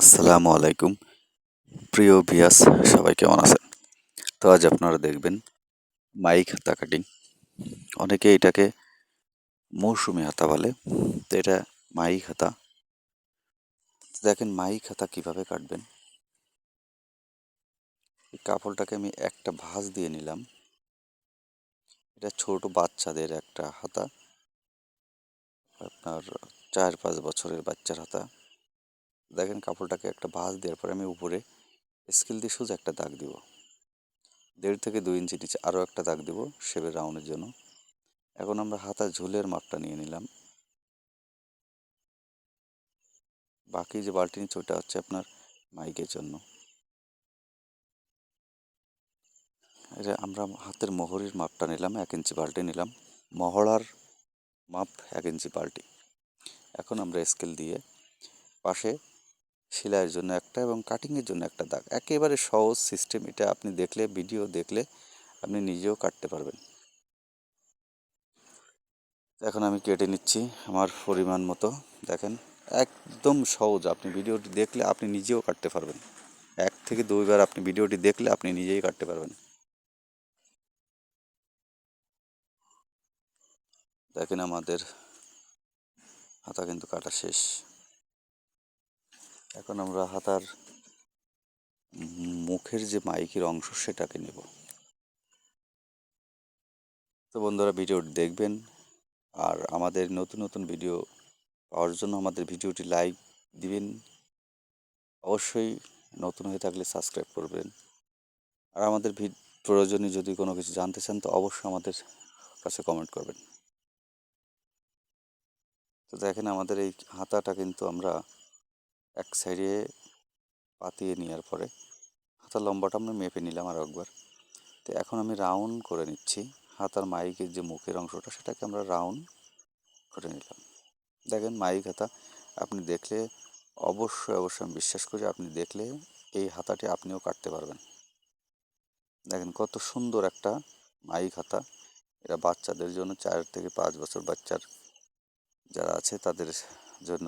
আসসালামু আলাইকুম প্রিয় ভিউয়ার্স, সবাই কেমন আছেন? তো আজ আপনারা দেখবেন মাইক হাতা কাটিং। অনেকে এটাকে মৌসুমী হাতা বলে। তো এটা মাইক হাতা। দেখেন মাইক হাতা কিভাবে কাটবেন। এই কাপড়টাকে আমি একটা ভাঁজ দিয়ে নিলাম। এটা ছোট বাচ্চাদের একটা হাতা, আপনার 4-5 বছরের বাচ্চার হাতা। দেখেন কাপড়টাকে একটা ভাঁজ দেওয়ার পরে আমি উপরে স্কেল দিয়ে সোজা একটা দাগ দিব। 1.5 থেকে 2 ইঞ্চি নিচে আরও একটা দাগ দিব শেপের রাউন্ডের জন্য। এখন আমরা হাতা ঝুলের মাপটা নিয়ে নিলাম। বাকি যে বালতি নিচ্ছে ওটা হচ্ছে আপনার মাইকের জন্য। এটা আমরা হাতের মোহরির মাপটা নিলাম, 1 ইঞ্চি বালতি নিলাম। মহড়ার মাপ 1 ইঞ্চি বালতি। এখন আমরা স্কেল দিয়ে পাশে সেলাইয়ের জন্য একটা এবং কাটিংয়ের জন্য একটা দাগ। একেবারে সহজ সিস্টেম। এটা আপনি দেখলে, ভিডিও দেখলে আপনি নিজেও কাটতে পারবেন। এখন আমি কেটে নিচ্ছি আমার পরিমাণ মতো। দেখেন একদম সহজ। আপনি ভিডিওটি দেখলে আপনি নিজেও কাটতে পারবেন। 1 থেকে 2 বার আপনি ভিডিওটি দেখলে আপনি নিজেই কাটতে পারবেন। দেখেন আমাদের হাতা কিন্তু কাটা শেষ। এখন আমরা হাতার মুখের যে মাইকের অংশ সেটাকে নেব। তো বন্ধুরা ভিডিওটি দেখবেন, আর আমাদের নতুন নতুন ভিডিও পাওয়ার জন্য আমাদের ভিডিওটি লাইক দিবেন। অবশ্যই নতুন হয়ে থাকলে সাবস্ক্রাইব করবেন। আর আমাদের প্রয়োজনীয় যদি কোনো কিছু জানতে চান তো অবশ্যই আমাদের কাছে কমেন্ট করবেন। তো দেখেন আমাদের এই হাতাটা কিন্তু আমরা এক সাইডে পাতিয়ে নেওয়ার পরে হাতার লম্বাটা আমরা মেপে নিলাম আরও একবার। তো এখন আমি রাউন্ড করে নিচ্ছি। হাতার মাইকের যে মুখের অংশটা সেটাকে আমরা রাউন্ড করে নিলাম। দেখেন মাইক হাতা আপনি দেখলে অবশ্যই আমি বিশ্বাস করি আপনি দেখলে এই হাতাটি আপনিও কাটতে পারবেন। দেখেন কত সুন্দর একটা মাইক হাতা। এটা বাচ্চাদের জন্য, 4 থেকে 5 বছর বাচ্চার যারা আছে তাদের জন্য